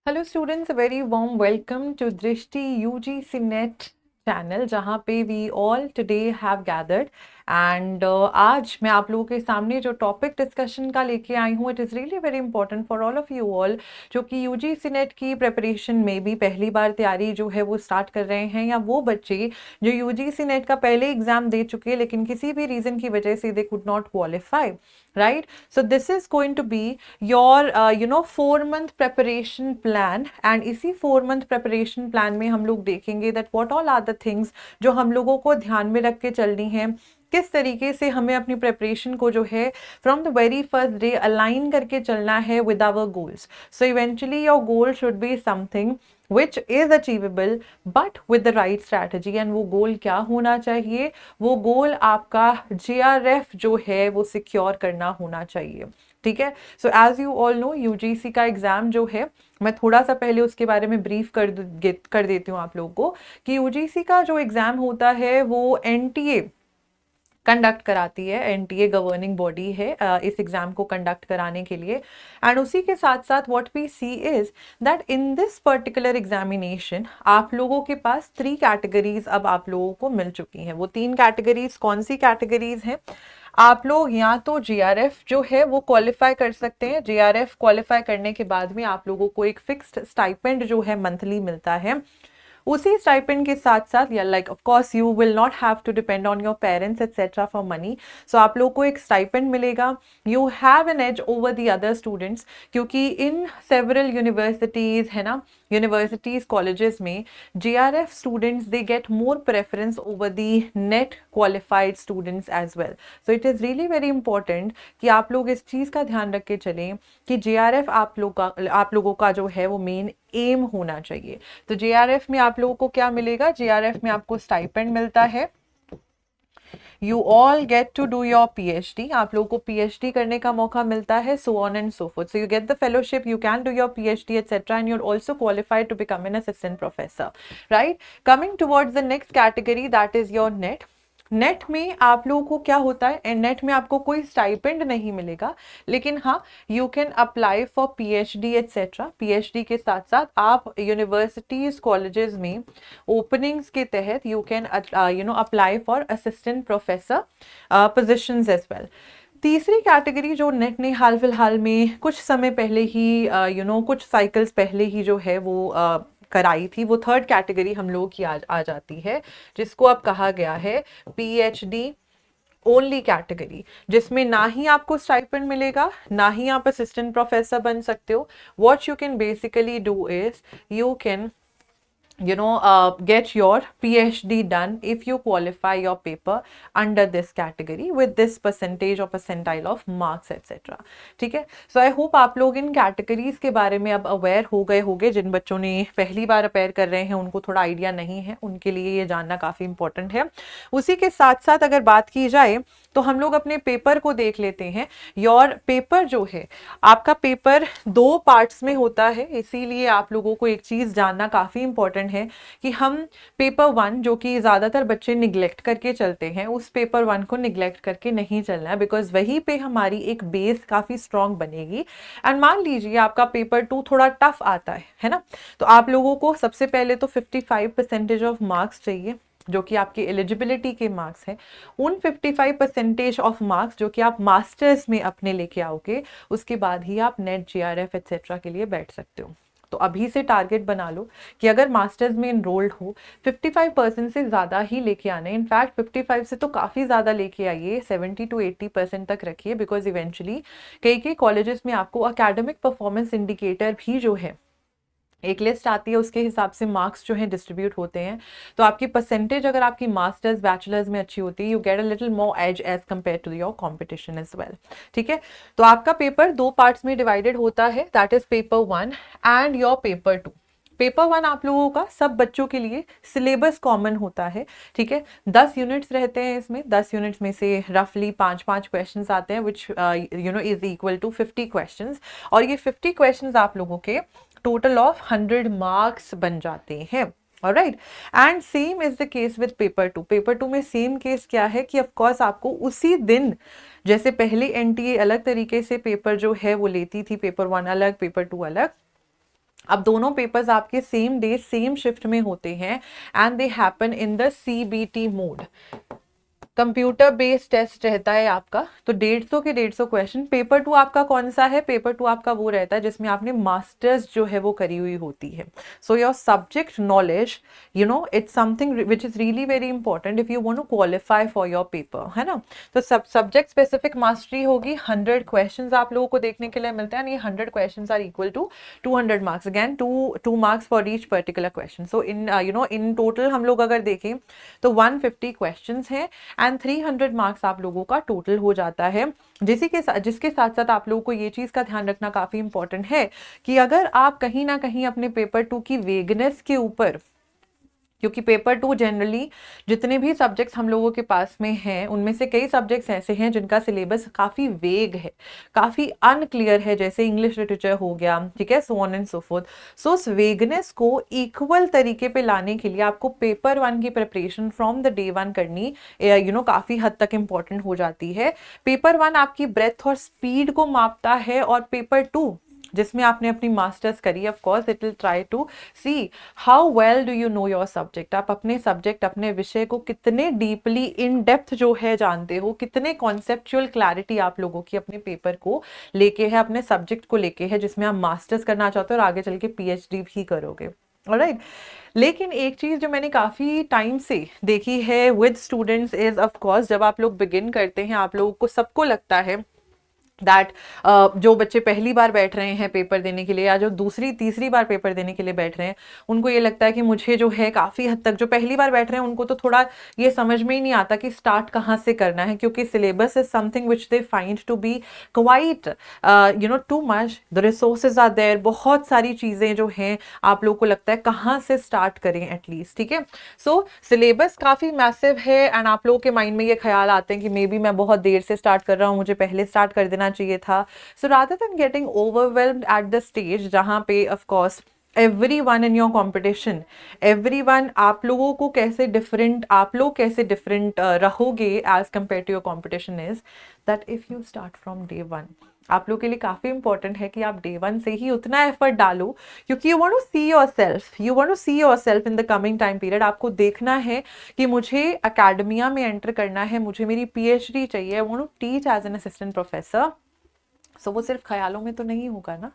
Hello students, very warm welcome to Drishti UGC NET channel, जहाँ पे we all today have gathered and आज मैं आप लोगों के सामने जो टॉपिक डिस्कशन का लेके आई हूँ, it is really very important for all of you all जो कि यूजीसी नेट की प्रिपरेशन में भी पहली बार तैयारी जो है वो स्टार्ट कर रहे हैं, या वो बच्चे जो यूजीसी नेट का पहले एग्जाम दे चुके हैं लेकिन किसी भी रीज़न की वजह से they could not qualify, right? So this is going to be your 4 month preparation plan, and इसी 4 month preparation plan में हम लोग देखेंगे that what all are the things जो हम लोगों को ध्यान में रख के चलनी है, किस तरीके से हमें अपनी प्रिपरेशन को जो है from the very first day align करके चलना है with our goals. So eventually your goal should be something which is achievable but with the right strategy. And वो गोल क्या होना चाहिए? वो गोल आपका JRF जो है वो सिक्योर करना होना चाहिए. ठीक है. So as you all know, UGC का एग्जाम जो है, मैं थोड़ा सा पहले उसके बारे में ब्रीफ कर देती हूँ आप लोगों को कि यूजीसी का जो एग्जाम होता है वो एनटीए कंडक्ट कराती है. एनटीए गवर्निंग बॉडी है इस एग्जाम को कंडक्ट कराने के लिए. एंड उसी के साथ साथ what we see is that in this particular examination आप लोगों के पास 3 कैटेगरीज अब आप लोगों को मिल चुकी हैं. वो 3 कैटेगरीज कौन सी कैटेगरीज हैं? आप लोग या तो जीआरएफ जो है वो क्वालिफाई कर सकते हैं. जीआरएफ क्वालिफाई करने के बाद में आप लोगों को एक फिक्स्ड स्टाइपेंड जो है मंथली मिलता है. उसी स्टाइपेंड के साथ साथ, या like of course you will not have to depend on your parents etcetera for money. So आप लोगों को एक स्टाइपेंड मिलेगा. You have an edge over the other students, क्योंकि इन सेवरल यूनिवर्सिटीज है ना, यूनिवर्सिटीज कॉलेजेस में JRF students they get more preference over the NET qualified students as well. So it is really very important कि आप लोग इस चीज़ का ध्यान रख के चलें कि JRF आप लोगों का जो है वो मेन एम होना चाहिए. तो JRF में आप लोगों को क्या मिलेगा? JRF में आपको स्टाइपेंड मिलता है. You all get to do your PhD. आप लोगों को PhD करने का मौका मिलता है. So on and so forth. So you get the fellowship, you can do your PhD etcetera, and you are also qualified to become an assistant professor, right? Coming towards the next category, that is your NET. NET में आप लोगों को क्या होता है? Net में आपको कोई स्टाइपेंड नहीं मिलेगा, लेकिन हाँ, you can apply for PhD etcetera. PhD के साथ साथ आप यूनिवर्सिटीज कॉलेजेस में ओपनिंग्स के तहत you can apply for assistant professor positions as well. तीसरी कैटेगरी जो नेट ने हाल फिलहाल में कुछ समय पहले ही कुछ साइकिल्स पहले ही जो है वो कराई थी, वो थर्ड कैटेगरी हम लोगों की आ जाती है, जिसको अब कहा गया है PhD ओनली कैटेगरी, जिसमें ना ही आपको स्टाइपेंड मिलेगा, ना ही आप असिस्टेंट प्रोफेसर बन सकते हो. What you can basically do is you can get your PhD done if you qualify your paper under this category with this percentage or percentile of marks etc. ठीक है. So I hope आप लोग इन categories के बारे में अब aware हो गए होंगे. जिन बच्चों ने पहली बार अपेयर कर रहे हैं उनको थोड़ा आइडिया नहीं है, उनके लिए ये जानना काफ़ी इंपॉर्टेंट है. उसी के साथ साथ अगर बात की जाए तो हम लोग अपने पेपर को देख लेते हैं. योर पेपर जो है, आपका पेपर 2 पार्ट्स में होता है, इसीलिए आप लोगों को एक चीज़ जानना काफ़ी इंपॉर्टेंट है कि हम पेपर 1 जो कि ज़्यादातर बच्चे निगलेक्ट करके चलते हैं, उस पेपर 1 को निगलेक्ट करके नहीं चलना है, बिकॉज वहीं पे हमारी एक बेस काफ़ी स्ट्रॉन्ग बनेगी. एंड मान लीजिए आपका पेपर 2 थोड़ा टफ आता है ना, तो आप लोगों को सबसे पहले तो 55% ऑफ मार्क्स चाहिए, जो कि आपकी एलिजिबिलिटी के मार्क्स हैं. उन 55% ऑफ मार्क्स जो कि आप मास्टर्स में अपने लेके आओगे, उसके बाद ही आप नेट JRF एटसेट्रा के लिए बैठ सकते हो. तो अभी से टारगेट बना लो कि अगर मास्टर्स में इनरोल्ड हो, 55% से ज़्यादा ही लेके आने. इनफैक्ट 55 से तो काफ़ी ज़्यादा लेके आइए, 70 to 80% तक रखिए, बिकॉज इवेंचुअली कई कॉलेजेस में आपको एकेडमिक परफॉर्मेंस इंडिकेटर भी जो है एक लिस्ट आती है, उसके हिसाब से मार्क्स जो है डिस्ट्रीब्यूट होते हैं. तो आपकी परसेंटेज अगर आपकी मास्टर्स बैचलर्स में अच्छी होती है, you get a little more edge as compare to your competition as well. ठीक है. तो आपका पेपर 2 पार्ट्स में डिवाइडेड होता है, that is paper 1 and your paper 2. Paper 1 आप लोगों का सब बच्चों के लिए सिलेबस कॉमन होता है. ठीक है. 10 यूनिट्स रहते हैं इसमें. 10 यूनिट्स में से रफली 5-5 क्वेश्चंस आते हैं, which is equal to 50 questions. और ये 50 क्वेश्चंस आप लोगों के टोटल ऑफ 100 मार्क्स बन जाते हैं. Alright. And same is the case with paper 2. Paper 2 में सेम केस क्या है कि ऑफ कोर्स आपको उसी दिन, जैसे पहले एनटीए अलग तरीके से पेपर जो है वो लेती थी, पेपर 1 अलग, पेपर 2 अलग, अब दोनों पेपर्स आपके सेम डे सेम शिफ्ट में होते हैं and they happen in the CBT mode. Computer based test रहता है आपका, तो 150 के 150 क्वेश्चन। पेपर 2 आपका कौन सा है? पेपर 2 आपका वो रहता है जिसमें आपने मास्टर्स जो है वो करी हुई होती है। So your subject knowledge, you know, it's something which is really very important if you want to qualify for your paper, है ना। तो सब्जेक्ट स्पेसिफिक मास्टरी होगी। 100 क्वेश्चन आप लोगों को देखने के लिए मिलते हैं, ये 100 question are equal to 200 marks, again two marks for each particular question. So in you know in total हम लोग अगर देखें तो 150 क्वेश्चन हैं एंड 300 मार्क्स आप लोगों का टोटल हो जाता है। जिसके साथ साथ आप लोगों को ये चीज़ का ध्यान रखना काफ़ी इंपॉर्टेंट है कि अगर आप कहीं ना कहीं अपने पेपर 2 की वेगनेस के ऊपर, क्योंकि पेपर 2 जनरली जितने भी सब्जेक्ट्स हम लोगों के पास में हैं उनमें से कई सब्जेक्ट्स ऐसे हैं जिनका सिलेबस काफ़ी वेग है, काफ़ी अनक्लियर है, जैसे इंग्लिश लिटरेचर हो गया, ठीक है, so on and so forth. So उस वेगनेस को इक्वल तरीके पे लाने के लिए आपको पेपर 1 की प्रिपरेशन फ्रॉम द डे 1 करनी काफ़ी हद तक इंपॉर्टेंट हो जाती है। पेपर 1 आपकी ब्रेथ और स्पीड को मापता है, और पेपर 2 जिसमें आपने अपनी मास्टर्स करी, of course it will try to see how well do you know your subject. आप अपने सब्जेक्ट, अपने विषय को कितने डीपली इन डेप्थ जो है जानते हो, कितने कॉन्सेप्चुअल क्लैरिटी आप लोगों की अपने पेपर को लेके है, अपने सब्जेक्ट को लेके है जिसमें आप मास्टर्स करना चाहते हो और आगे चल के PhD भी करोगे। ऑलराइट, लेकिन एक चीज़ जो मैंने काफ़ी टाइम से देखी है with students is, of course जब आप लोग बिगिन करते हैं आप लोगों को सबको लगता है दैट जो बच्चे पहली बार बैठ रहे हैं पेपर देने के लिए, या जो दूसरी तीसरी बार पेपर देने के लिए बैठ रहे हैं, उनको ये लगता है कि मुझे जो है काफ़ी हद तक, जो पहली बार बैठ रहे हैं उनको तो थोड़ा ये समझ में ही नहीं आता कि स्टार्ट कहाँ से करना है, क्योंकि syllabus is something which they find to be quite too much, the resources are there, बहुत सारी चीज़ें जो हैं आप लोगों को लगता है कहाँ से स्टार्ट करें एटलीस्ट, ठीक है। सो सिलेबस काफ़ी मैसिव है एंड आप लोगों के माइंड में ये ख्याल आते हैं कि मे बी मैं बहुत देर से स्टार्ट कर रहा हूँ, मुझे पहले स्टार्ट कर देना चाहिए था। So rather than getting overwhelmed at the stage जहां पे of course everyone in your competition, everyone, आप लोगों को कैसे डिफरेंट, आप लोग कैसे डिफरेंट रहोगे as compare to your competition, is that if you start from day 1, आप लोग के लिए काफ़ी इंपॉर्टेंट है कि आप डे 1 से ही उतना एफर्ट डालो, क्योंकि you want to see yourself, you want to see yourself in the coming time period. आपको देखना है कि मुझे अकेडमिया में एंटर करना है, मुझे मेरी PhD चाहिए, I want to teach as an assistant professor. So वो सिर्फ ख्यालों में तो नहीं होगा ना।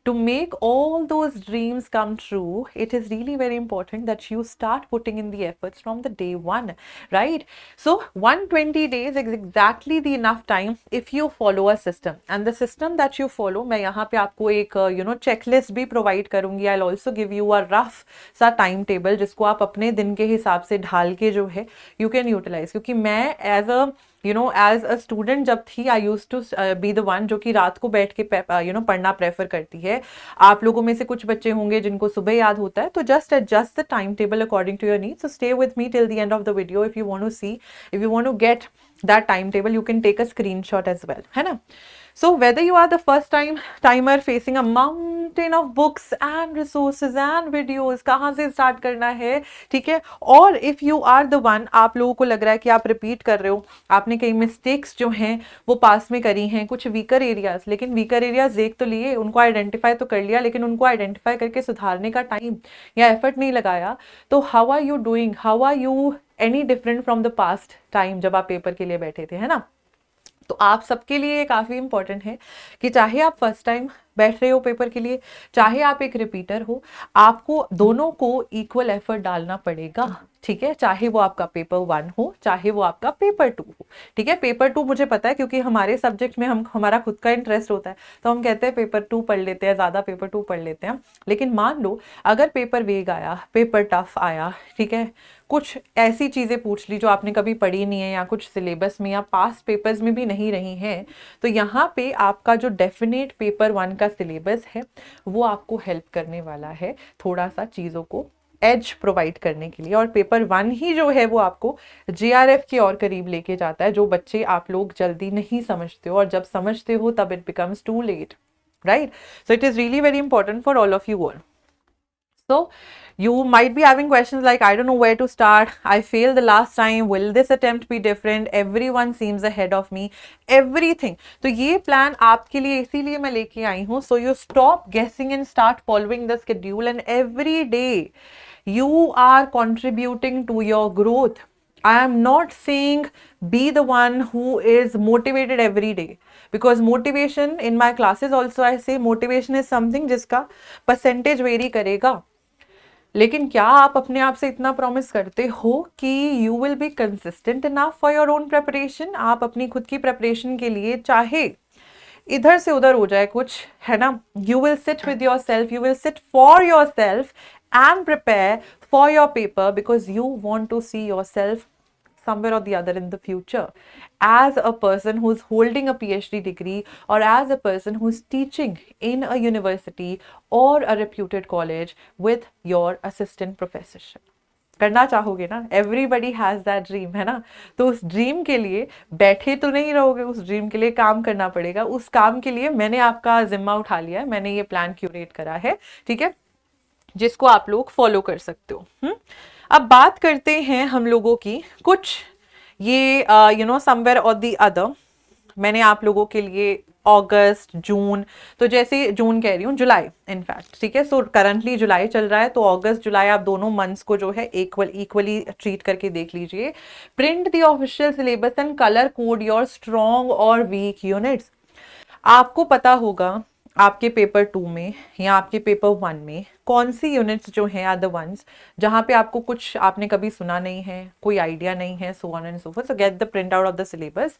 To make all those dreams come true, it is really very important that you start putting in the efforts from the day 1, right? So 120 days is exactly the enough time if you follow a system, and the system that you follow, मैं यहाँ पे आपको एक checklist भी provide करूँगी। I'll also give you a rough सा time table जिसको आप अपने दिन के हिसाब से ढाल के जो है you can utilize, क्योंकि मैं एज अ स्टूडेंट जब थी, I used to be the one जो कि रात को बैठ के पढ़ना प्रेफर करती है। आप लोगों में से कुछ बच्चे होंगे जिनको सुबह याद होता है, तो just adjust the time table according to your needs. So stay with me till the end of the video if you want to see, if you want to get that time table, you can take a screenshot as well, है ना। So whether you are the first timer facing a mountain of books and resources and videos, कहाँ से start करना है, ठीक है, और if you are the one, आप लोगों को लग रहा है कि आप रिपीट कर रहे हो, आपने कई मिस्टेक्स जो हैं वो पास में करी हैं, कुछ वीकर एरियाज, लेकिन वीकर एरियाज देख तो लिए, उनको आइडेंटिफाई तो कर लिया, लेकिन उनको आइडेंटिफाई करके सुधारने का टाइम या एफर्ट नहीं लगाया, तो how are you doing, how are you any different from the past time जब आप पेपर के लिए बैठे थे, है ना। तो आप सबके लिए ये काफ़ी इंपॉर्टेंट है कि चाहे आप फर्स्ट टाइम बैठ रहे हो पेपर के लिए, चाहे आप एक रिपीटर हो, आपको दोनों को इक्वल एफर्ट डालना पड़ेगा, ठीक है, चाहे वो आपका पेपर 1 हो, चाहे वो आपका पेपर 2 हो, ठीक है। पेपर 2 मुझे पता है क्योंकि हमारे सब्जेक्ट में हमारा खुद का इंटरेस्ट होता है, तो हम कहते हैं पेपर 2 पढ़ लेते हैं, ज़्यादा पेपर 2 पढ़ लेते हैं। लेकिन मान लो अगर पेपर वेग आया, पेपर टफ आया, ठीक है, कुछ ऐसी चीज़ें पूछ ली जो आपने कभी पढ़ी नहीं है, या कुछ सिलेबस में या पास पेपर्स में भी नहीं रही हैं, तो यहाँ पे आपका जो डेफिनेट पेपर 1 का सिलेबस है वो आपको हेल्प करने वाला है थोड़ा सा चीज़ों को एज प्रोवाइड करने के लिए। और पेपर 1 ही जो है वो आपको JRF के और करीब लेके जाता है, जो बच्चे आप लोग जल्दी नहीं समझते हो, और जब समझते हो तब it becomes too late, right. So it is really very important for all of you all. So you might be having questions like, I don't know where to start, I failed the last time, will this attempt be different, everyone seems ahead of me, everything. तो ये plan आपके लिए इसीलिए मैं लेके आई हूँ. So you stop guessing and start following the schedule, and every day you are contributing to your growth. I am not saying be the one who is motivated every day, because motivation, in my classes also I say motivation is something जिसका percentage vary करेगा. लेकिन क्या आप अपने आप से इतना promise करते हो कि you will be consistent enough for your own preparation? आप अपनी खुद की प्रेपरेशन के लिए चाहे इधर से उधर हो जाए कुछ, है ना, you will sit with yourself, you will sit for yourself and prepare for your paper, because you want to see yourself somewhere or the other in the future as a person who's holding a PhD degree, or as a person who's teaching in a university or a reputed college with your assistant professorship. करना चाहोगे ना, everybody has that dream, है ना. तो उस dream के लिए बैठे तो नहीं रहोगे, उस ड्रीम के लिए काम करना पड़ेगा. उस काम के लिए मैंने आपका जिम्मा उठा लिया है, मैंने ये प्लान क्यूरेट करा है, ठीक है, जिसको आप लोग फॉलो कर सकते हो. अब बात करते हैं हम लोगों की कुछ ये समवेयर और दी अदर. मैंने आप लोगों के लिए अगस्त, जून, तो जैसे जून कह रही हूँ, जुलाई इनफैक्ट, ठीक है. सो करंटली जुलाई चल रहा है, तो अगस्त जुलाई आप दोनों मंथ्स को जो है इक्वली ट्रीट करके देख लीजिए. Print the official syllabus and colour code your strong और वीक यूनिट्स. आपको पता होगा आपके पेपर 2 में या आपके पेपर 1 में कौन सी यूनिट्स जो हैं आर द वंस जहाँ पे आपको कुछ आपने कभी सुना नहीं है, कोई आइडिया नहीं है, so on and so forth. So get the print out of the syllabus.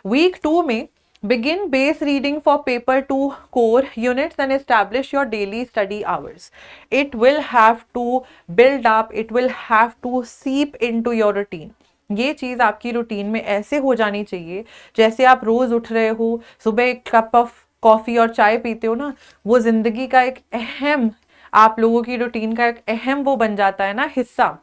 Week 2 में begin base reading for paper 2 core units and establish your daily study hours. It will have to build up, it will have to seep into your routine. ये चीज़ आपकी routine में ऐसे हो जानी चाहिए जैसे आप रोज उठ रहे हो, सुबह एक कप ऑफ कॉफ़ी और चाय पीते हो ना, वो जिंदगी का एक अहम, आप लोगों की रूटीन का एक अहम वो बन जाता है ना हिस्सा.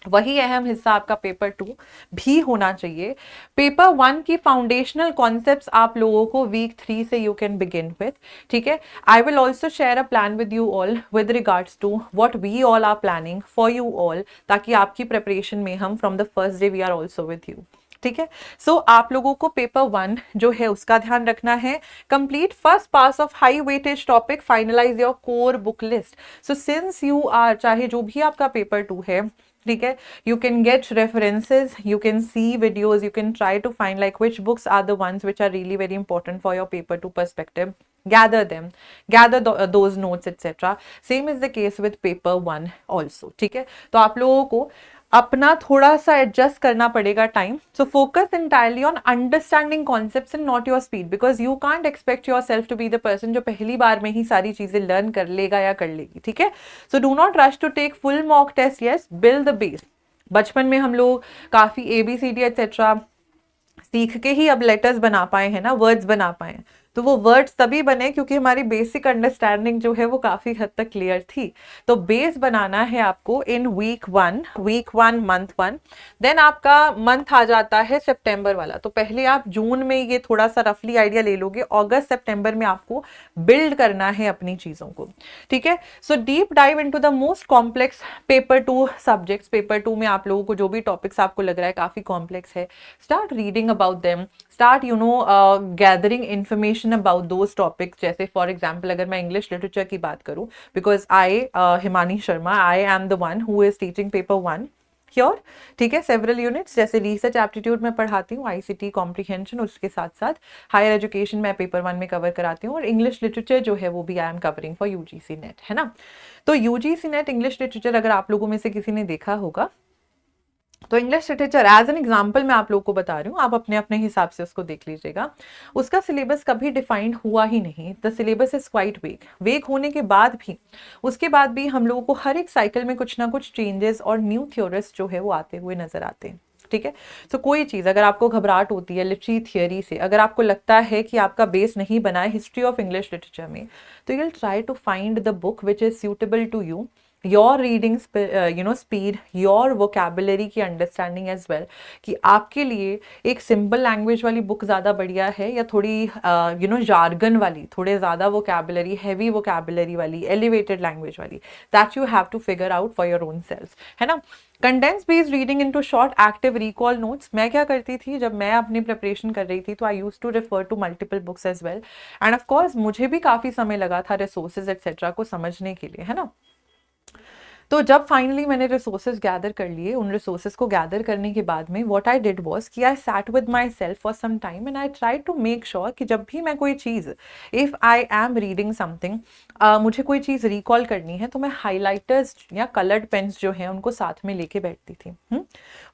वही अहम हिस्सा आपका पेपर 2 भी होना चाहिए. पेपर 1 की फाउंडेशनल कॉन्सेप्ट्स आप लोगों को वीक 3 से यू कैन बिगिन विथ, ठीक है. I will also share a plan with you all with regards to what we all are planning for you all, ताकि आपकी प्रिपरेशन में हम from the first day we are also with you, ठीक है. सो आप लोगों को पेपर 1 जो है उसका ध्यान रखना है. Complete first pass of high weightage topic, finalize your core book list. So since you are, चाहे जो भी आपका पेपर 2 है, ठीक है, you can get references, you can see videos, you can try to find like which books are the ones which are really very important for your paper 2 perspective. Gather them, gather those notes, etc. Same is the case with paper 1 also, ठीक है. तो आप लोगों को अपना थोड़ा सा adjust करना पड़ेगा time. So focus entirely on understanding concepts and not your speed, because you can't expect yourself to be the person जो पहली बार में ही सारी चीजें लर्न कर लेगा या कर लेगी, ठीक है. So do not rush to take full mock test. Yes, build the base. बचपन में हम लोग काफी ABCD एक्सेट्रा सीख के ही अब लेटर्स बना पाए हैं ना, वर्ड्स बना पाए. तो वो वर्ड्स तभी बने क्योंकि हमारी बेसिक अंडरस्टैंडिंग जो है वो काफी हद तक क्लियर थी. तो बेस बनाना है आपको इन वीक 1 मंथ 1. देन आपका मंथ आ जाता है सितंबर वाला. तो पहले आप जून में ये थोड़ा सा रफली आइडिया ले लोगे, अगस्त सितंबर में आपको बिल्ड करना है अपनी चीजों को, ठीक है. So deep dive into the most complex paper 2 subjects. Paper 2 में आप लोगों को जो भी टॉपिक्स आपको लग रहा है काफी कॉम्प्लेक्स है, start reading about them, start gathering information about those topics. जैसे फॉर एग्जाम्पल अगर मैं इंग्लिश लिटरेचर की बात करूं, because I Himani Sharma, I am the one who is teaching paper 1 here, ठीक है. सेवरल यूनिट्स जैसे रिसर्च एप्टीट्यूड में पढ़ाती हूँ, ICT कॉम्प्रिहेंशन, उसके साथ साथ हायर एजुकेशन मैं पेपर 1 में कवर कराती हूँ, और इंग्लिश लिटरेचर जो है वो भी I am covering for UGC net, है ना. तो UGC नेट इंग्लिश लिटरेचर अगर आप लोगों में से किसी ने देखा होगा, तो English literature as an example मैं आप लोगों को बता रही हूँ, आप अपने अपने हिसाब से उसको देख लीजिएगा. उसका सिलेबस कभी डिफाइंड हुआ ही नहीं. द सिलेबस इज क्वाइट वेग होने के बाद भी, उसके बाद भी हम लोगों को हर एक साइकिल में कुछ ना कुछ चेंजेस और न्यू थ्योरीज जो है वो आते हुए नजर आते हैं, ठीक है. तो कोई चीज़ अगर आपको घबराहट होती है लिटरेरी थियोरी से, अगर आपको लगता है कि आपका बेस नहीं बना है हिस्ट्री ऑफ इंग्लिश लिटरेचर में, तो you will try to find the book which is suitable to you. Your reading speed, your vocabulary की अंडरस्टैंडिंग एज वेल, कि आपके लिए एक सिंपल लैंग्वेज वाली बुक ज़्यादा बढ़िया है या थोड़ी जार्गन वाली, थोड़े ज़्यादा वोकेबुलरी, हैवी वोकेबुलरी वाली, एलिवेटेड लैंग्वेज वाली, that you have to figure out for your own self, है ना। Condense based reading into short active recall notes, मैं क्या करती थी जब मैं अपनी प्रिपरेशन कर रही थी, तो I used to refer to multiple books as well, and of course मुझे भी काफ़ी समय लगा था रिसोर्सेज एक्सेट्रा को समझने के लिए, है ना। तो जब फाइनली मैंने रिसोर्सेज गैदर कर लिए, उन रिसोर्सेज को गैदर करने के बाद में व्हाट आई डिड वाज कि I sat with myself for some time and I try to make sure कि जब भी मैं कोई चीज़, if I am reading something, मुझे कोई चीज़ रिकॉल करनी है, तो मैं हाईलाइटर्स या कलर्ड पेन्स जो हैं उनको साथ में लेके बैठती थी।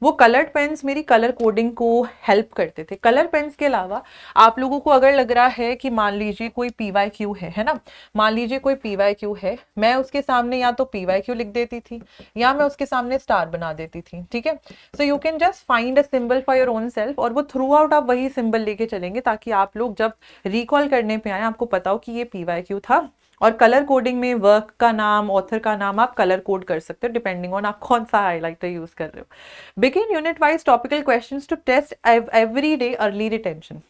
वो कलर्ड पेन्स मेरी कलर कोडिंग को हेल्प करते थे। कलर पेन्स के अलावा आप लोगों को अगर लग रहा है कि मान लीजिए कोई PYQ है ना, मान लीजिए कोई PYQ है, मैं उसके सामने या तो PYQ लिख देती थी या मैं उसके सामने स्टार बना देती थी, ठीक है। सो you can just find a symbol for your own self, और वो थ्रू आउट आप वही सिंबल लेके चलेंगे, ताकि आप लोग जब रिकॉल करने पे आए आपको पता हो कि ये PYQ था। और कलर कोडिंग में वर्क का नाम, ऑथर का नाम आप कलर कोड कर सकते हो डिपेंडिंग ऑन आप कौन सा हाईलाइटर यूज कर रहे हो। Begin unit wise topical questions to test every day early retention.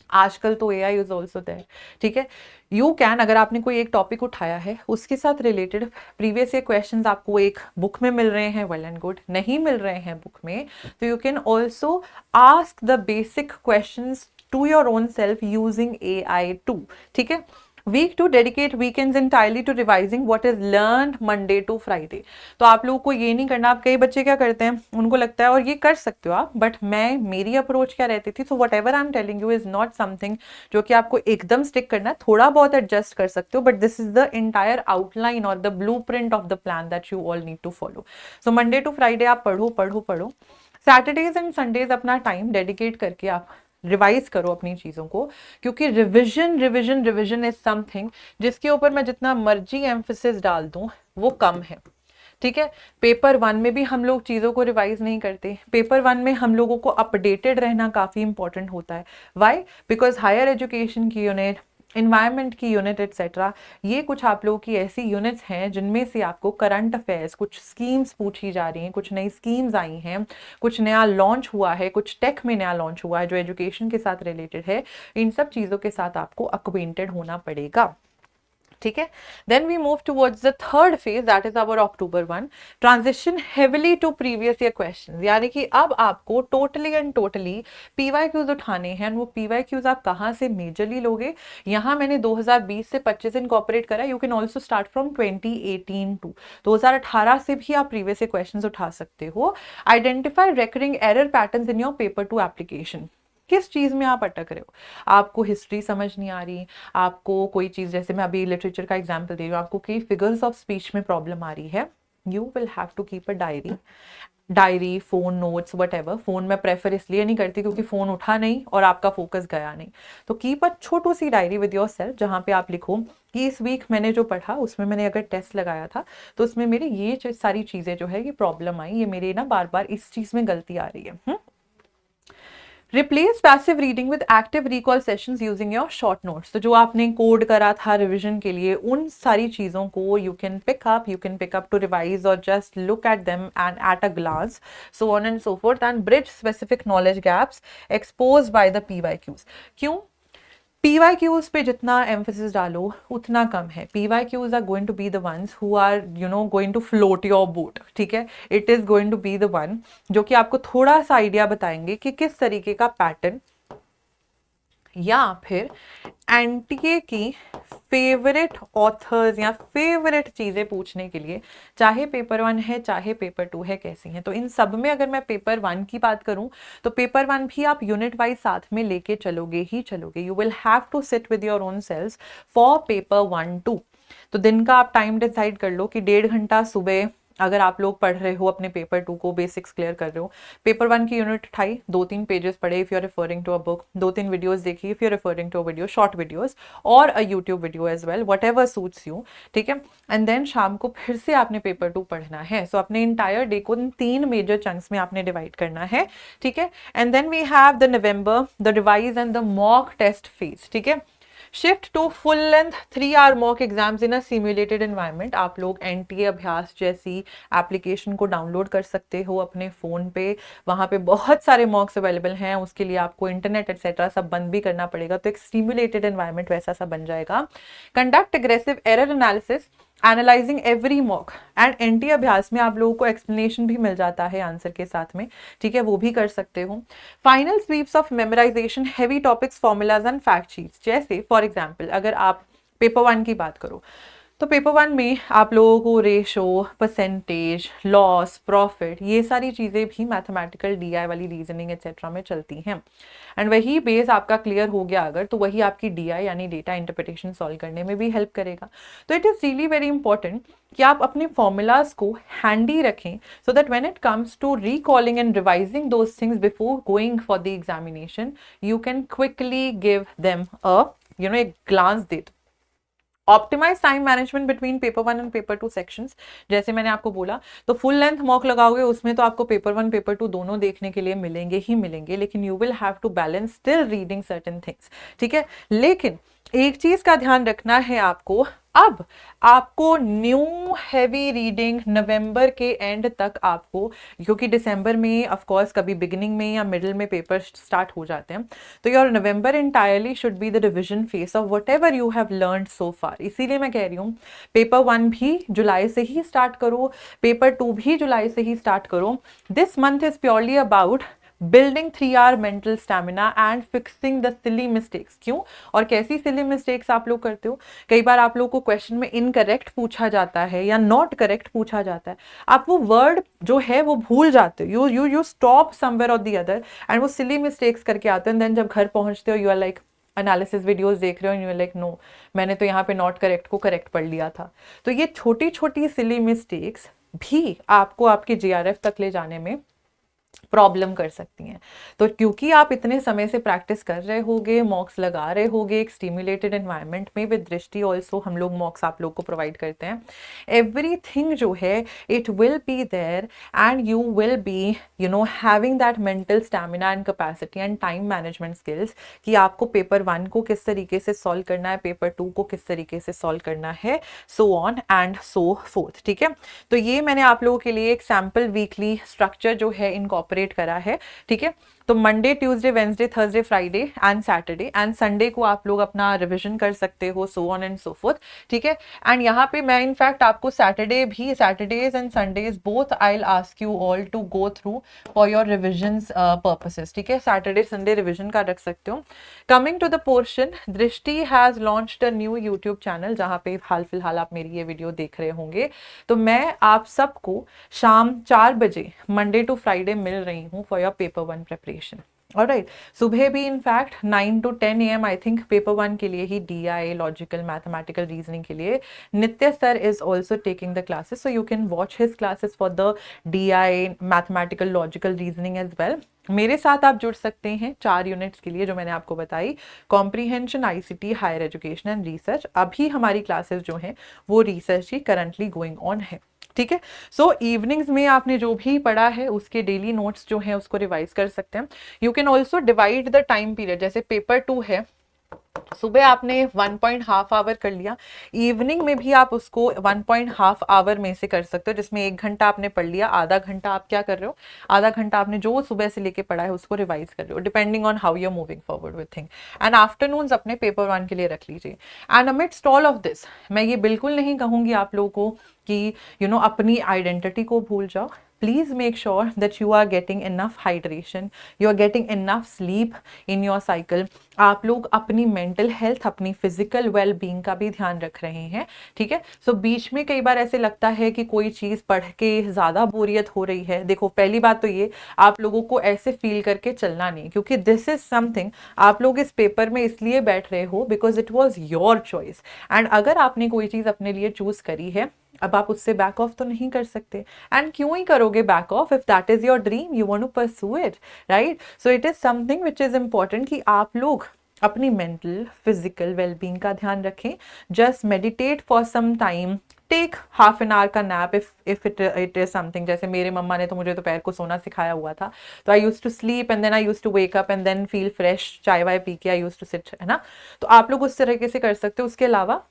आजकल तो AI इज ऑल्सो देयर, ठीक है। यू कैन, अगर आपने कोई एक टॉपिक उठाया है उसके साथ रिलेटेड प्रीवियस ईयर क्वेश्चंस आपको एक बुक में मिल रहे हैं, वेल एंड गुड। नहीं मिल रहे हैं बुक में, तो you can also ask the basic questions to your own self using AI too, ठीक है। Week two dedicate weekends entirely to revising what is learned Monday to Friday। तो आप लोगों को ये नहीं करना। आप कई बच्चे क्या करते हैं, उनको लगता है, और ये कर सकते हो आप, बट मेरी अप्रोच क्या रहती थी, so what ever I am telling you is not something जो कि आपको एकदम स्टिक करना है, थोड़ा बहुत एडजस्ट कर सकते हो, but this is the entire outline और the blueprint of the plan that you all need to follow. So Monday to Friday आप पढ़ो पढ़ो पढ़ो। सैटरडेज एंड संडेज अपना टाइम डेडिकेट करके आप रिवाइज करो अपनी चीज़ों को, क्योंकि revision revision revision is something जिसके ऊपर मैं जितना मर्जी एम्फेसिस डाल दूं वो कम है, ठीक है। पेपर 1 में भी हम लोग चीज़ों को रिवाइज नहीं करते। पेपर 1 में हम लोगों को अपडेटेड रहना काफ़ी इंपॉर्टेंट होता है। वाई? बिकॉज हायर एजुकेशन की यूनिट, इन्वायरमेंट की यूनिट एट्सेट्रा, ये कुछ आप लोगों की ऐसी यूनिट्स हैं जिनमें से आपको करंट अफेयर्स, कुछ स्कीम्स पूछी जा रही हैं, कुछ नई स्कीम्स आई हैं, कुछ नया लॉन्च हुआ है, कुछ टेक में नया लॉन्च हुआ है जो एजुकेशन के साथ रिलेटेड है। इन सब चीज़ों के साथ आपको अक्वेंटेड होना पड़ेगा, ठीक है। Then we move towards the third phase, that is our October 1 transition heavily to previous year question. यानी कि अब आपको टोटली एंड टोटली PYQs उठाने हैं। वो PYQs आप कहाँ से मेजरली लोगे? यहाँ मैंने 2020 से 25 इनकॉर्पोरेट करा। You can also start from 2018 to 2018 से भी आप प्रीवियस ईयर क्वेश्चन उठा सकते हो। Identify recurring error patterns in your paper 2 application. किस चीज़ में आप अटक रहे हो? आपको हिस्ट्री समझ नहीं आ रही, आपको कोई चीज़, जैसे मैं अभी लिटरेचर का एग्जांपल दे रही हूँ, आपको कई फिगर्स ऑफ स्पीच में प्रॉब्लम आ रही है, you will have to keep a diary, phone notes, whatever. Phone में प्रेफर इसलिए नहीं करती क्योंकि फोन उठा नहीं और आपका फोकस गया नहीं। तो कीप अ छोटू सी डायरी विद योर सेल्फ, जहाँ पे आप लिखो कि इस वीक मैंने जो पढ़ा उसमें मैंने अगर टेस्ट लगाया था तो उसमें मेरी ये सारी चीज़ें जो है ये प्रॉब्लम आई, ये मेरे ना बार बार इस चीज़ में गलती आ रही है। Replace passive reading with active recall sessions using your short notes. तो जो आपने कोड करा था रिविजन के लिए, उन सारी चीज़ों को you can pick up to revise और just look at them and at a glance, so on and so forth, and bridge specific knowledge gaps expose by the PYQs। क्यों? PYQs पे जितना एम्फेसिस डालो उतना कम है। PYQs are going to be the ones who are going to float your boat, ठीक है। It is going to be the one जो कि आपको थोड़ा सा आइडिया बताएंगे कि किस तरीके का पैटर्न या फिर एनटीए की फेवरेट ऑथर्स या फेवरेट चीज़ें पूछने के लिए, चाहे पेपर 1 है चाहे पेपर 2 है, कैसी हैं। तो इन सब में अगर मैं पेपर 1 की बात करूं तो पेपर 1 भी आप यूनिट वाइज साथ में लेके चलोगे ही चलोगे। You will have to sit with your own selves for paper 1 2। तो दिन का आप टाइम डिसाइड कर लो कि 1.5 घंटा सुबह अगर आप लोग पढ़ रहे हो अपने पेपर 2 को, बेसिक्स क्लियर कर रहे हो, पेपर 1 की यूनिट उठाई, 2-3 पेजेस पढ़े if you are referring to a book, 2-3 videos देखी if you are referring to a video, short videos और a YouTube video as well, whatever suits you, ठीक है। एंड देन शाम को फिर से आपने पेपर 2 पढ़ना है। सो अपने इंटायर डे को इन 3 मेजर चंक्स में आपने डिवाइड करना है, ठीक है। And then we have the November, the revise and the mock test phase, ठीक है। Shift to full length 3 hour mock exams in a simulated environment. आप लोग एनटीए अभ्यास जैसी एप्लीकेशन को डाउनलोड कर सकते हो अपने फ़ोन पे। वहाँ पे बहुत सारे मॉक्स अवेलेबल हैं, उसके लिए आपको इंटरनेट एक्सेट्रा सब बंद भी करना पड़ेगा, तो एक सिम्युलेटेड एनवायरनमेंट वैसा सा बन जाएगा। Conduct aggressive error analysis analyzing every mock and NTA Abhyas में आप लोगों को एक्सप्लेनेशन भी मिल जाता है आंसर के साथ में, ठीक है, वो भी कर सकते हो। Final sweeps of memorisation heavy topics formulas and fact sheets. जैसे फॉर एग्जांपल अगर आप पेपर 1 की बात करो तो पेपर 1 में आप लोगों को रेशो, परसेंटेज, लॉस, प्रॉफिट, ये सारी चीज़ें भी मैथमेटिकल डीआई वाली रीजनिंग एक्सेट्रा में चलती हैं। एंड वही बेस आपका क्लियर हो गया अगर, तो वही आपकी डीआई यानी डेटा इंटरप्रिटेशन सॉल्व करने में भी हेल्प करेगा। तो it is really very important कि आप अपने फॉर्मूलाज को हैंडी रखें, so that when it comes to recalling and revising those things before going for the examination, you can quickly give them a एक ग्लांस दे दो। Optimize time management between paper 1 and paper 2 sections. जैसे मैंने आपको बोला, तो full length mock लगाओगे उसमें तो आपको पेपर 1 पेपर 2 दोनों देखने के लिए मिलेंगे ही मिलेंगे, लेकिन you will have to balance still reading certain things, ठीक है। लेकिन एक चीज का ध्यान रखना है आपको, अब आपको न्यू हैवी रीडिंग नवंबर के एंड तक आपको, क्योंकि दिसंबर में ऑफ कोर्स कभी बिगिनिंग में या मिडिल में पेपर स्टार्ट हो जाते हैं, तो your November entirely should be the revision phase of whatever you have learn so far. इसीलिए मैं कह रही हूँ पेपर 1 भी जुलाई से ही स्टार्ट करो, पेपर 2 भी जुलाई से ही स्टार्ट करो। This month is purely about building 3 hour mental stamina and fixing the silly mistakes. क्यों और कैसी सिली मिस्टेक्स आप लोग करते हो? कई बार आप लोग को क्वेश्चन में इनकरेक्ट पूछा जाता है या नॉट करेक्ट पूछा जाता है, आप वो वर्ड जो है वो भूल जाते हो, यू स्टॉप समवेयर और द अदर एंड वो सिली मिस्टेक्स करके आते हो। देन जब घर पहुंचते हो you are like analysis videos देख रहे हो, यू आर लाइक नो, मैंने तो यहाँ पे नॉट करेक्ट को करेक्ट पढ़ लिया था। तो ये छोटी छोटी सिली मिस्टेक्स भी आपको आपके जीआरएफ तक ले जाने में प्रॉब्लम कर सकती हैं। तो क्योंकि आप इतने समय से प्रैक्टिस कर रहे होगे, मॉक्स लगा रहे होगे एक स्टिमुलेटेड एनवायरनमेंट में, विद दृष्टि ऑल्सो हम लोग मॉक्स आप लोग को प्रोवाइड करते हैं, एवरीथिंग जो है it will be there and you will be having that mental stamina and capacity and time management skills कि आपको पेपर 1 को किस तरीके से सॉल्व करना है, पेपर 2 को किस तरीके से सॉल्व करना है, so on and so forth, ठीक है। तो ये मैंने आप लोगों के लिए एक सैम्पल वीकली स्ट्रक्चर जो है इनकॉर्पोरेट करा है, ठीक है। तो Monday, Tuesday, Wednesday, Thursday, Friday and Saturday and Sunday को आप लोग अपना रिवीजन कर सकते हो, so on and so forth, ठीक है। एंड यहाँ पे मैं इनफैक्ट आपको Saturdays and Sundays both I will ask you all to go through for your revisions purposes, ठीक है। सैटरडे संडे रिविजन का रख सकते हो। Coming to the portion, Drishti has launched a new YouTube channel जहाँ पे हाल फिलहाल आप मेरी ये वीडियो देख रहे होंगे। तो मैं आप सबको शाम 4 बजे मंडे टू फ्राइडे मिल रही हूँ for your paper 1 preparation. All right, सुबह भी in fact 9 to 10 AM I think paper 1 के लिए ही, डीआई, लॉजिकल, मैथमेटिकल रीजनिंग के लिए Nitya sir is also taking the classes, so you can watch his classes for the DI, mathematical, logical reasoning as well. मेरे साथ आप जुड़ सकते हैं 4 यूनिट्स के लिए जो मैंने आपको बताई, comprehension, ICT, higher education and research. अभी हमारी क्लासेस जो हैं वो रिसर्च ही करंटली गोइंग ऑन है, ठीक है। सो इवनिंग्स में आपने जो भी पढ़ा है उसके डेली नोट्स जो हैं उसको रिवाइज कर सकते हैं। You can also divide the time period, जैसे पेपर 2 है, सुबह आपने 1.5 आवर कर लिया, इवनिंग में भी आप उसको 1.5 आवर में से कर सकते हो, जिसमें 1 घंटा आपने पढ़ लिया, आधा घंटा आप क्या कर रहे हो, आधा घंटा आपने जो सुबह से लेके पढ़ा है उसको रिवाइज कर रहे हो, depending on how you are moving forward with thing. And afternoons अपने पेपर 1 के लिए रख लीजिए। And amidst all of this, मैं ये बिल्कुल नहीं कहूँगी आप लोगों को कि अपनी आइडेंटिटी को भूल जाओ। Please make sure that you are getting enough hydration, you are getting enough sleep in your cycle. आप लोग अपनी मेंटल हेल्थ, अपनी फिजिकल वेल बीइंग का भी ध्यान रख रहे हैं, ठीक है। सो बीच में कई बार ऐसे लगता है कि कोई चीज़ पढ़ के ज़्यादा बोरियत हो रही है। देखो, पहली बात तो ये, आप लोगों को ऐसे फील करके चलना नहीं, क्योंकि दिस इज समथिंग, आप लोग इस पेपर में इसलिए बैठ रहे हो because it was your choice. And अगर आपने कोई चीज़ अपने लिए चूज करी है, अब आप उससे बैक ऑफ तो नहीं कर सकते। एंड क्यों ही करोगे back off? If that is your dream, you want to pursue it, right? So it is something which is important कि आप लोग अपनी मेंटल फिजिकल वेलबींग का ध्यान रखें। Just meditate for some time, take half an hour का nap if it is something, जैसे मेरे मम्मा ने तो मुझे दोपहर को सोना सिखाया हुआ था, तो I used to sleep and then I used to wake up and then feel fresh, चाय वाय पी के आई यूज टू सिट, है ना। तो आप लोग उस तरीके से कर सकते हो। उसके अलावा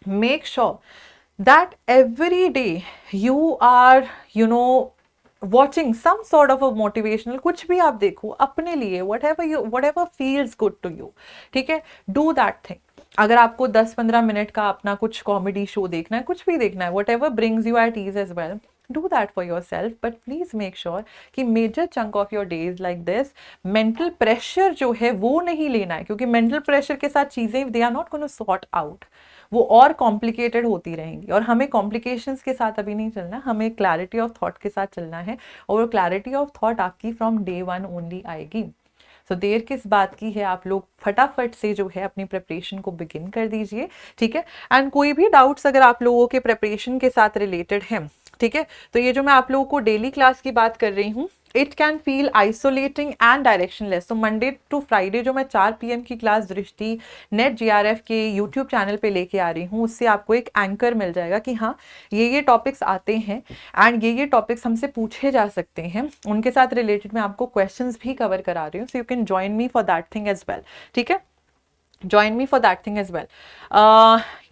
make sure that every day you are, you know, watching some sort of a motivational, कुछ भी आप देखो अपने लिए, whatever feels good to you, ठीक है, do that thing। अगर आपको 10-15 मिनट का अपना कुछ कॉमेडी शो देखना है, कुछ भी देखना है, whatever brings you at ease as well, do that for yourself, but please make sure कि major chunk of your days like this mental pressure जो है वो नहीं लेना है, क्योंकि mental pressure के साथ चीज़ें they are not going to sort out, वो और कॉम्प्लिकेटेड होती रहेंगी। और हमें कॉम्प्लिकेशंस के साथ अभी नहीं चलना, हमें क्लैरिटी ऑफ थॉट के साथ चलना है, और वो क्लैरिटी ऑफ थॉट आपकी फ्रॉम डे 1 ओनली आएगी। सो देर किस बात की है, आप लोग फटाफट से जो है अपनी प्रिपरेशन को बिगिन कर दीजिए, ठीक है। एंड कोई भी डाउट्स अगर आप लोगों के प्रिपरेशन के साथ रिलेटेड हैं, ठीक है, तो ये जो मैं आप लोगों को डेली क्लास की बात कर रही हूँ, it can feel isolating and directionless. तो मंडे टू फ्राइडे जो मैं 4 PM की क्लास दृष्टि नेट GRF के यूट्यूब चैनल पे लेके आ रही हूँ, उससे आपको एक एंकर मिल जाएगा कि हाँ ये टॉपिक्स आते हैं एंड ये टॉपिक्स हमसे पूछे जा सकते हैं, उनके साथ रिलेटेड मैं आपको क्वेश्चंस भी कवर करा रही हूँ। So you can join me for that thing as well, ठीक है, join me for that thing as well.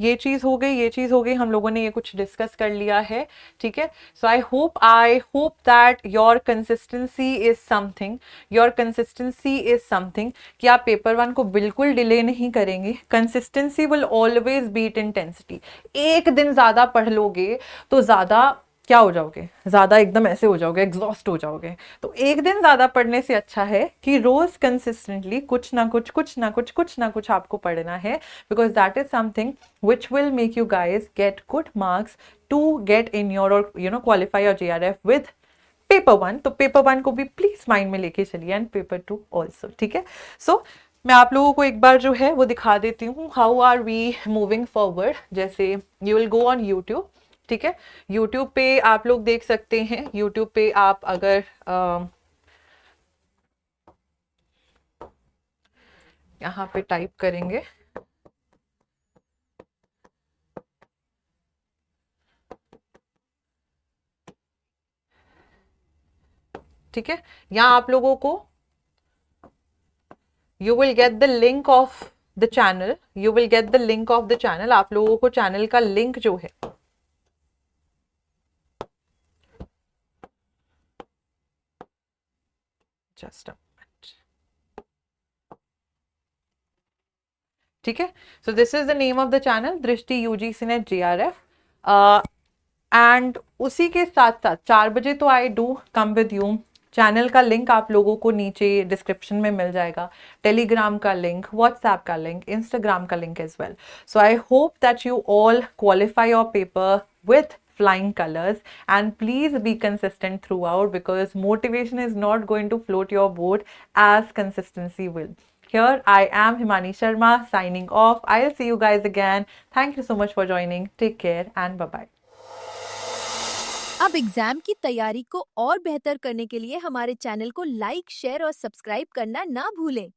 ये चीज़ हो गई, ये चीज़ हो गई, हम लोगों ने ये कुछ डिस्कस कर लिया है, ठीक है। So I hope that your consistency is something, your consistency is something कि आप पेपर 1 को बिल्कुल डिले नहीं करेंगे। Consistency will always beat intensity. एक दिन ज़्यादा पढ़ लोगे तो ज़्यादा क्या हो जाओगे, ज़्यादा एकदम ऐसे हो जाओगे, एग्जॉस्ट हो जाओगे। तो एक दिन ज़्यादा पढ़ने से अच्छा है कि रोज़ कंसिस्टेंटली कुछ ना कुछ आपको पढ़ना है, because that is something which will make you guys get good marks to get in your, और you know, qualify your GRF with paper 1। तो पेपर 1 को भी प्लीज माइंड में लेके चलिए एंड पेपर 2 ऑल्सो, ठीक है। सो मैं आप लोगों को एक बार जो है वो दिखा देती हूँ, how are we moving forward. जैसे you will go on YouTube, ठीक है, यूट्यूब पे आप लोग देख सकते हैं, यूट्यूब पे आप अगर यहाँ पे टाइप करेंगे, ठीक है, यहाँ आप लोगों को you will get the link of the channel, you will get the link of the channel। आप लोगों को चैनल का लिंक जो है, just a minute, ठीक है। सो this is the name of the channel, दृष्टि UGC नेट GRF। एंड उसी के साथ साथ 4 बजे तो I do come with you. Channel का लिंक आप लोगों को नीचे डिस्क्रिप्शन में मिल जाएगा, टेलीग्राम का लिंक, व्हाट्सएप का लिंक, इंस्टाग्राम का link as well. So I hope that you all qualify your paper with flying colors, and please be consistent throughout, because motivation is not going to float your boat as consistency will. Here I am, Himani Sharma, signing off. I'll see you guys again. Thank you so much for joining. Take care and bye-bye. अब exam की तैयारी को और बेहतर करने के लिए हमारे चैनल को लाइक, शेयर और सब्सक्राइब करना ना भूलें।